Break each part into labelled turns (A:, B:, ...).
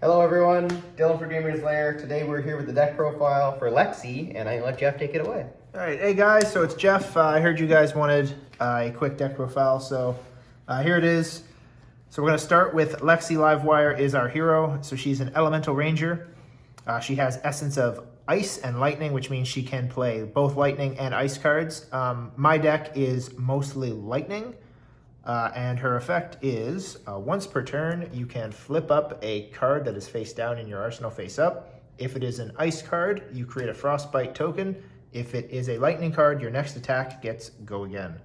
A: Hello everyone, Dylan for Gamers Lair. Today we're here with the deck profile for Lexi, and I let Jeff take it away.
B: All right, hey guys, so it's Jeff. I heard you guys wanted a quick deck profile, so here it is. So we're going to start with Lexi Livewire is our hero. So she's an Elemental Ranger. She has Essence of Ice and Lightning, which means she can play both Lightning and Ice cards. My deck is mostly Lightning, and her effect is once per turn, you can flip up a card that is face down in your arsenal face up. If it is an Ice card, you create a Frostbite token. If it is a Lightning card, your next attack gets Go Again.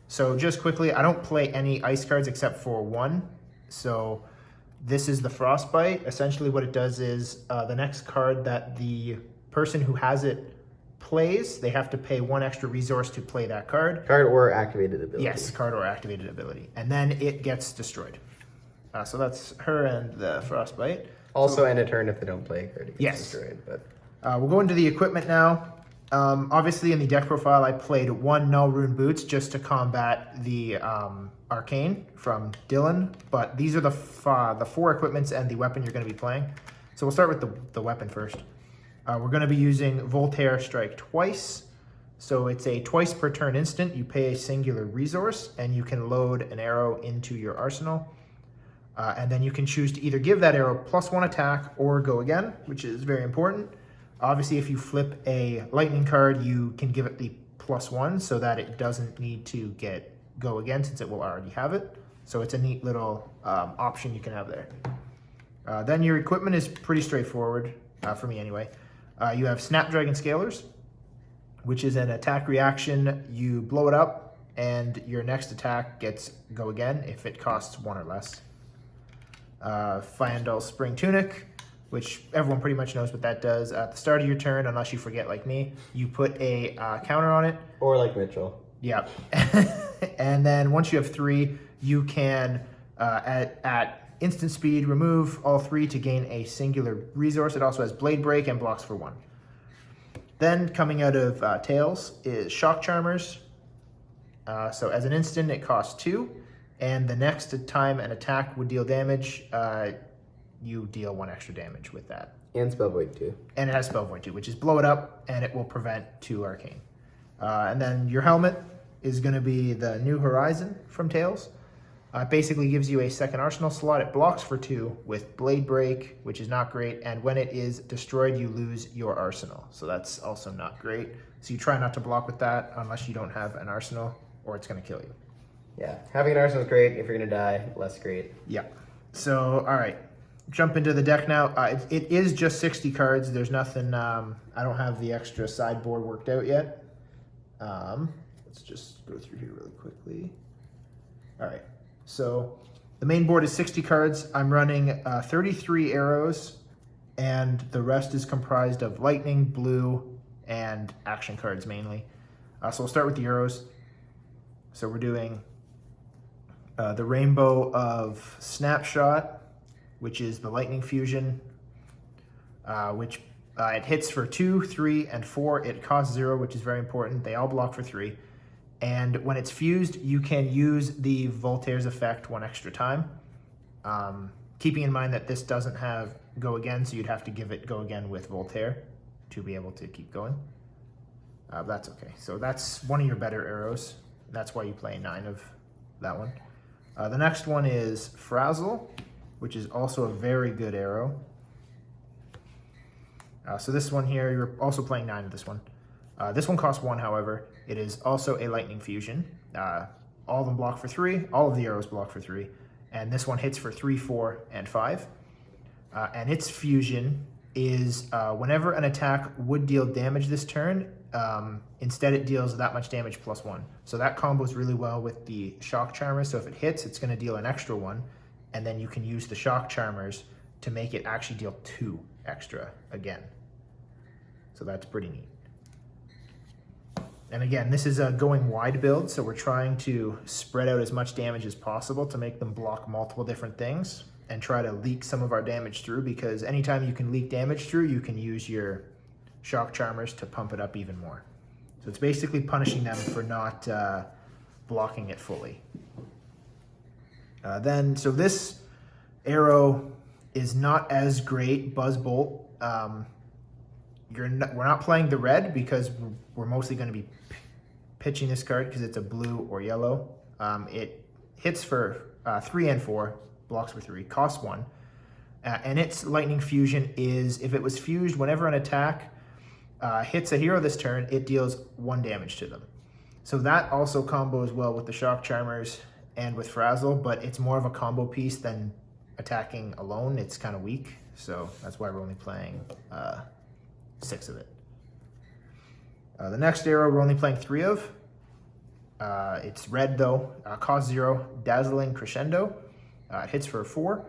B: So just quickly, I don't play any Ice cards except for one. So this is the Frostbite. Essentially what it does is the next card that the person who has it plays, they have to pay one extra resource to play that card.
A: Card or activated ability.
B: Yes, card or activated ability. And then it gets destroyed. So that's her and the Frostbite.
A: Also end a turn if they don't play a card. It gets
B: Yes.
A: destroyed, but
B: We'll go into the equipment now. Obviously in the deck profile, I played one Null Rune Boots just to combat the Arcane from Dylan, but these are the four equipments and the weapon you're going to be playing. So we'll start with the weapon first. We're going to be using Voltaire Strike twice. So it's a twice per turn instant. You pay a singular resource and you can load an arrow into your arsenal. And then you can choose to either give that arrow +1 attack or Go Again, which is very important. Obviously, if you flip a Lightning card, you can give it the +1 so that it doesn't need to get Go Again since it will already have it. So it's a neat little option you can have there. Then your equipment is pretty straightforward, for me anyway. You have Snapdragon Scalers, which is an attack reaction. You blow it up, and your next attack gets Go Again if it costs 1 or less. Fyendal Spring Tunic, which everyone pretty much knows what that does. At the start of your turn, unless you forget like me, you put a counter on it.
A: or like Mitchell.
B: Yeah. And then once you have 3, you can, at instant speed, remove all 3 to gain a singular resource. It also has Blade Break and blocks for 1. Then coming out of Tails is Shock Charmers. So as an instant, it costs 2. And the next time an attack would deal damage, you deal 1 extra damage with that.
A: And Spell Void too.
B: And it has Spell Void too, which is blow it up, and it will prevent 2 Arcane. And then your helmet is going to be the New Horizon from Tails. It basically gives you a second arsenal slot. It blocks for 2 with Blade Break, which is not great. And when it is destroyed, you lose your arsenal. So that's also not great. So you try not to block with that unless you don't have an arsenal, or it's going to kill you.
A: Yeah, having an arsenal is great. If you're gonna die, less great.
B: Yeah. So, all right. Jump into the deck now. It is just 60 cards. There's nothing, I don't have the extra sideboard worked out yet. Let's just go through here really quickly. All right. So the main board is 60 cards. I'm running 33 arrows, and the rest is comprised of Lightning, Blue, and action cards mainly. So we'll start with the arrows. So we're doing the Rainbow of Snapshot, which is the Lightning Fusion, which it hits for 2, 3, and 4. It costs 0, which is very important. They all block for 3. And when it's fused, you can use the Voltaire's effect 1 extra time. Keeping in mind that this doesn't have Go Again, so you'd have to give it Go Again with Voltaire to be able to keep going. That's okay. So that's one of your better arrows. That's why you play 9 of that one. The next one is Frazzle, which is also a very good arrow. So this one here, you're also playing 9 of this one. This one costs 1, however. It is also a Lightning Fusion. All of them block for 3. All of the arrows block for 3. And this one hits for 3, 4, and 5. And its fusion is whenever an attack would deal damage this turn, instead it deals that much damage +1. So that combos really well with the Shock Charmers. So if it hits, it's going to deal an extra 1. And then you can use the Shock Charmers to make it actually deal 2 extra again. So that's pretty neat. And again, this is a going wide build, so we're trying to spread out as much damage as possible to make them block multiple different things and try to leak some of our damage through, because anytime you can leak damage through, you can use your Shock Charmers to pump it up even more. So it's basically punishing them for not blocking it fully. So this arrow is not as great. Buzzbolt. We're not playing the red because we're mostly going to be pitching this card because it's a blue or yellow. It hits for 3 and 4, blocks for 3, costs 1. And its lightning fusion is, if it was fused, whenever an attack hits a hero this turn, it deals 1 damage to them. So that also combos well with the Shock Charmers and with Frazzle, but it's more of a combo piece than attacking alone. It's kind of weak, so that's why we're only playing 6 of it. The next arrow we're only playing 3 of. It's red though, cost 0, Dazzling Crescendo. It hits for 4,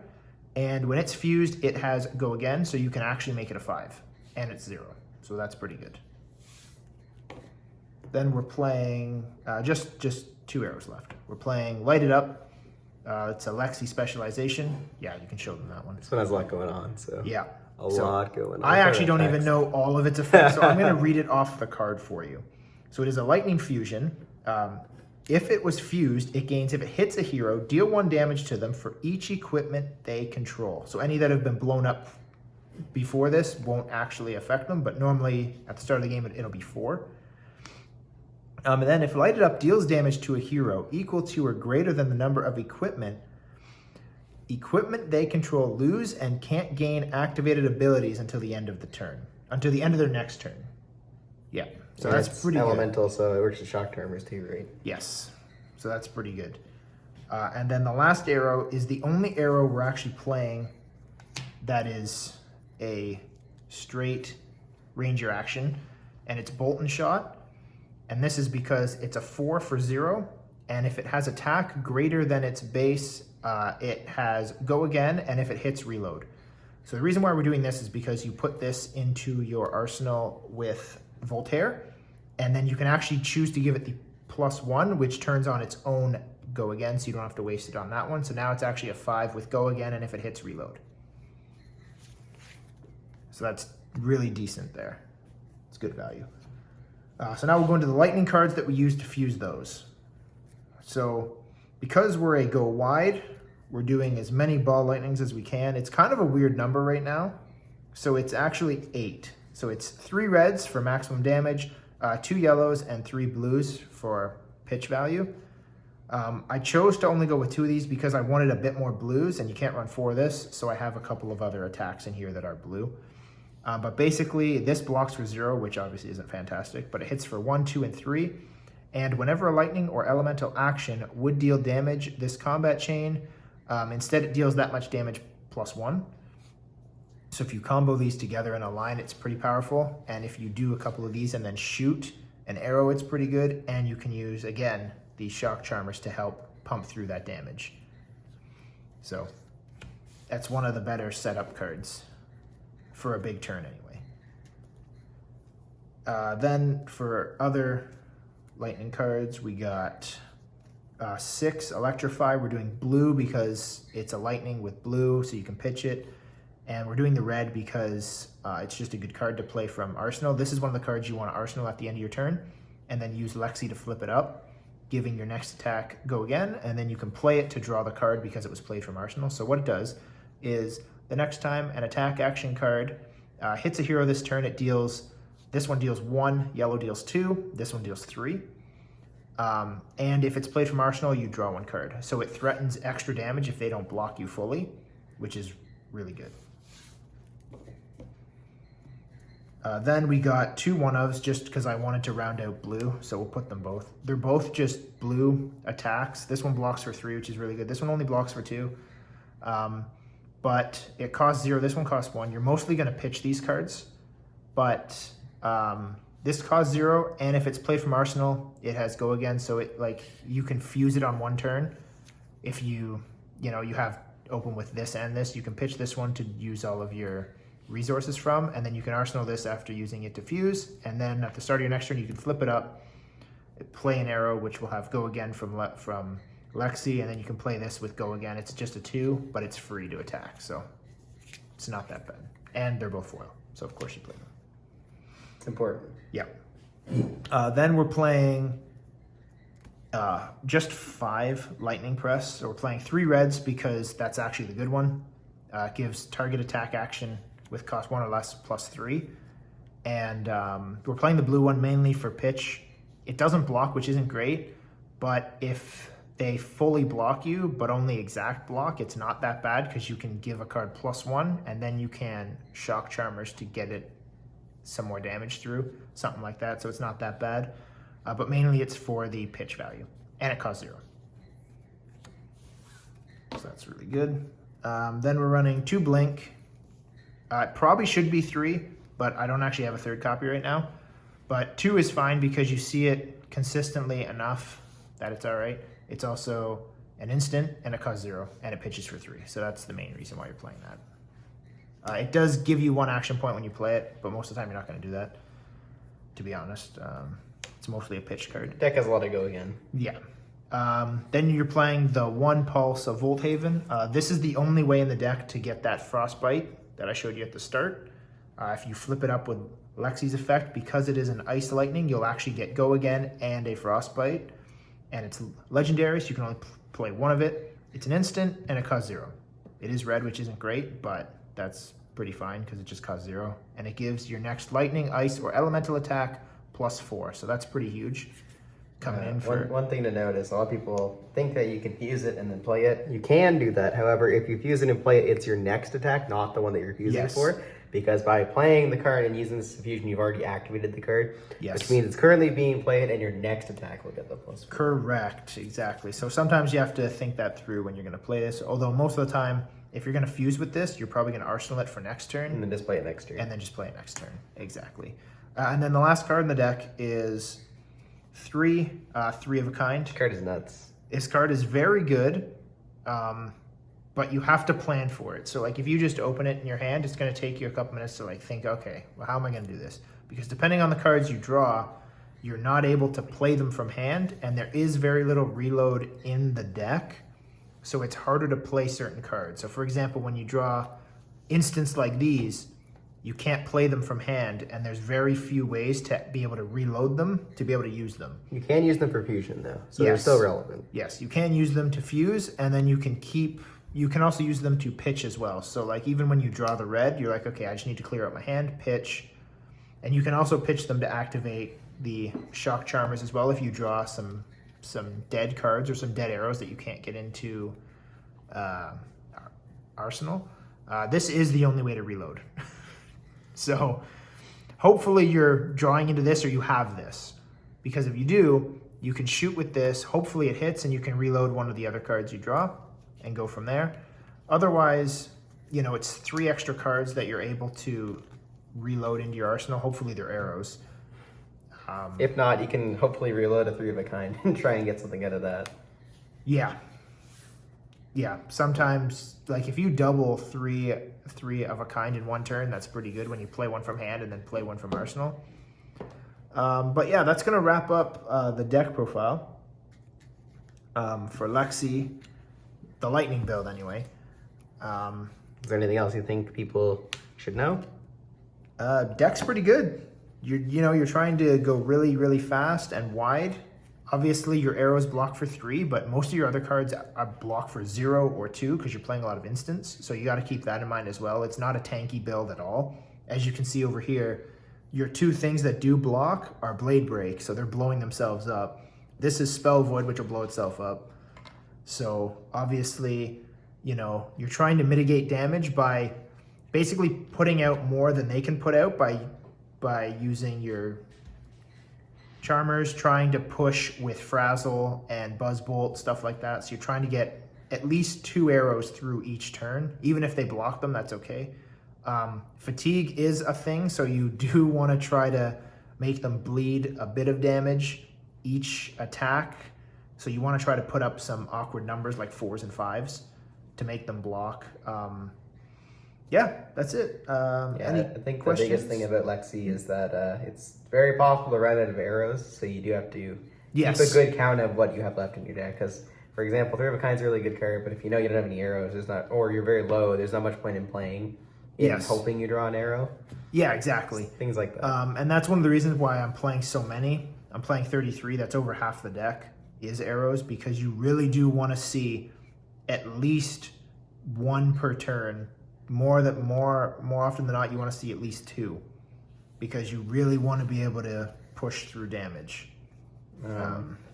B: and when it's fused, it has Go Again, so you can actually make it a 5, and it's 0, so that's pretty good. Then we're playing just 2 arrows left. We're playing Light It Up. It's a Lexi specialization. Yeah, you can show them that one.
C: This one has a lot going on, so
B: Yeah.
C: a lot going on.
B: I actually don't even know all of its effects, so I'm going to read it off the card for you. So it is a lightning fusion. If it was fused, it gains, if it hits a hero, deal 1 damage to them for each equipment they control. So any that have been blown up before this won't actually affect them, but normally at the start of the game it'll be 4. And then if Light It Up deals damage to a hero equal to or greater than the number of equipment they control lose and can't gain activated abilities until the end of the turn, until the end of their next turn. Yeah, so
C: And
B: that's
C: it's
B: pretty
C: elemental, so it works with Shock Charmers too, right?
B: Yes, so that's pretty good. And then the last arrow is the only arrow we're actually playing that is a straight ranger action, and it's Bolt and Shot. And this is because it's a 4 for 0, and if it has attack greater than its base, it has Go Again, and if it hits, reload. So the reason why we're doing this is because you put this into your arsenal with Voltaire, and then you can actually choose to give it the +1, which turns on its own Go Again, so you don't have to waste it on that one. So now it's actually a 5 with Go Again, and if it hits, reload. So that's really decent there. It's good value. So now we'll go into the lightning cards that we use to fuse those. So because we're a go wide, we're doing as many ball lightnings as we can. It's kind of a weird number right now. So it's actually 8. So it's 3 reds for maximum damage, 2 yellows, and 3 blues for pitch value. I chose to only go with 2 of these because I wanted a bit more blues, and you can't run 4 of this, so I have a couple of other attacks in here that are blue. But basically, this blocks for 0, which obviously isn't fantastic, but it hits for 1, 2, and 3. And whenever a lightning or elemental action would deal damage, this combat chain, instead it deals that much damage +1. So if you combo these together in a line, it's pretty powerful. And if you do a couple of these and then shoot an arrow, it's pretty good. And you can use, again, these Shock Charmers to help pump through that damage. So that's one of the better setup cards for a big turn anyway. Then for other lightning cards, we got 6 Electrify. We're doing blue because it's a lightning with blue, so you can pitch it. And we're doing the red because it's just a good card to play from Arsenal. This is one of the cards you want to Arsenal at the end of your turn, and then use Lexi to flip it up, giving your next attack Go Again, and then you can play it to draw the card because it was played from Arsenal. So what it does is the next time an attack action card hits a hero this turn, it deals, this one deals 1, yellow deals 2, this one deals 3. And if it's played from Arsenal, you draw 1 card. So it threatens extra damage if they don't block you fully, which is really good. Then we got 2 1-ofs just because I wanted to round out blue, so we'll put them both. They're both just blue attacks. This one blocks for 3, which is really good. This one only blocks for 2. But it costs 0, this one costs 1. You're mostly going to pitch these cards, but this costs 0, and if it's played from Arsenal, it has Go Again, so it, like, you can fuse it on 1 turn. If you have open with this and this, you can pitch this one to use all of your resources from, and then you can Arsenal this after using it to fuse, and then at the start of your next turn, you can flip it up, play an arrow, which will have Go Again from Lexi, and then you can play this with Go Again. It's just a 2, but it's free to attack, so it's not that bad. And they're both foil, so of course you play them.
C: It's important.
B: Yeah. Then we're playing just 5 Lightning Press. So we're playing 3 reds because that's actually the good one. Gives target attack action with cost 1 or less +3. And we're playing the blue one mainly for pitch. It doesn't block, which isn't great, but if they fully block you, but only exact block, it's not that bad because you can give a card +1, and then you can Shock Charmers to get it some more damage through, something like that, so it's not that bad. But mainly it's for the pitch value, and it costs 0. So that's really good. Then we're running 2 Blink. It probably should be 3, but I don't actually have a 3rd copy right now. But 2 is fine because you see it consistently enough that it's all right. It's also an instant, and it costs 0, and it pitches for 3. So that's the main reason why you're playing that. It does give you 1 action point when you play it, but most of the time you're not going to do that, to be honest. It's mostly a pitch card.
A: Deck has a lot to go again.
B: Yeah. Then you're playing the 1 Pulse of Volthaven. This is the only way in the deck to get that Frostbite that I showed you at the start. If you flip it up with Lexi's effect, because it is an Ice Lightning, you'll actually get Go Again and a Frostbite. And it's legendary, so you can only play 1 of it. It's an instant, and it costs 0. It is red, which isn't great, but that's pretty fine because it just costs 0. And it gives your next lightning, ice, or elemental attack +4. So that's pretty huge. Coming in for
A: one thing to note is a lot of people think that you can fuse it and then play it. You can do that. However, if you fuse it and play it, it's your next attack, not the one that you're fusing for. Because by playing the card and using this fusion, you've already activated the card.
B: Yes.
A: Which means it's currently being played, and your next attack will get the +4.
B: Correct, exactly. So sometimes you have to think that through when you're going to play this. Although most of the time, if you're going to fuse with this, you're probably going to arsenal it for next turn.
A: And then just play it next turn.
B: And then just play it next turn. Exactly. And then the last card in the deck is 3 of a kind.
A: This card is nuts.
B: This card is very good, but you have to plan for it. So like if you just open it in your hand, it's going to take you a couple minutes to like think, okay, well, how am I going to do this? Because depending on the cards you draw, you're not able to play them from hand, and there is very little reload in the deck. So it's harder to play certain cards. So for example, when you draw instants like these, you can't play them from hand, and there's very few ways to be able to reload them to be able to use them.
A: You can use them for fusion, though, so
B: Yes.
A: they're still relevant.
B: Yes, you can use them to fuse, and then you can also use them to pitch as well. So like even when you draw the red, you're like, okay, I just need to clear out my hand, pitch. And you can also pitch them to activate the Shock Charmers as well if you draw some dead cards or some dead arrows that you can't get into Arsenal. This is the only way to reload. So hopefully you're drawing into this or you have this. Because if you do, you can shoot with this, hopefully it hits, and you can reload one of the other cards you draw and go from there. Otherwise, you know, it's 3 extra cards that you're able to reload into your arsenal. Hopefully they're arrows.
A: If not, you can hopefully reload a 3 of a kind and try and get something out of that.
B: Yeah. Yeah, sometimes, like if you double three of a kind in one turn, that's pretty good when you play one from hand and then play one from arsenal. But yeah, that's going to wrap up the deck profile for Lexi, the lightning build anyway.
A: Is there anything else you think people should know?
B: Deck's pretty good. You're trying to go really, really fast and wide. Obviously, your arrows block for 3, but most of your other cards are blocked for 0 or 2 because you're playing a lot of instants. So you got to keep that in mind as well. It's not a tanky build at all. As you can see over here, your 2 things that do block are Blade Break, so they're blowing themselves up. This is Spell Void, which will blow itself up. So obviously, you're trying to mitigate damage by basically putting out more than they can put out by using your Charmers, trying to push with Frazzle and Buzzbolt, stuff like that. So you're trying to get at least 2 arrows through each turn. Even if they block them, that's okay. Fatigue is a thing, so you do want to try to make them bleed a bit of damage each attack. So you want to try to put up some awkward numbers like 4s and 5s to make them block. Yeah, that's it.
A: I think the biggest thing about Lexi is that it's very possible to run out of arrows, so you do have to keep a good count of what you have left in your deck. Because, for example, 3 of a kind is a really good card, but if you know you don't have any arrows, or you're very low, there's not much point in playing in hoping you draw an arrow.
B: Yeah, exactly.
A: Things like that.
B: And that's one of the reasons why I'm playing so many. I'm playing 33. That's over half the deck is arrows, because you really do want to see at least 1 per turn more often than not, you want to see at least 2, because you really want to be able to push through damage.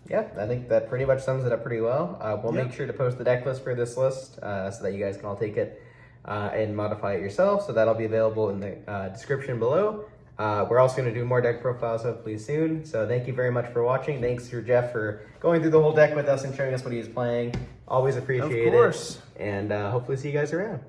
A: Yeah, I think that pretty much sums it up pretty well. We'll make sure to post the deck list for this list so that you guys can all take it and modify it yourself. So that'll be available in the description below. We're also going to do more deck profiles hopefully soon. So thank you very much for watching. Thanks to Jeff for going through the whole deck with us and showing us what he's playing. Always appreciate it.
B: Of course.
A: And hopefully see you guys around.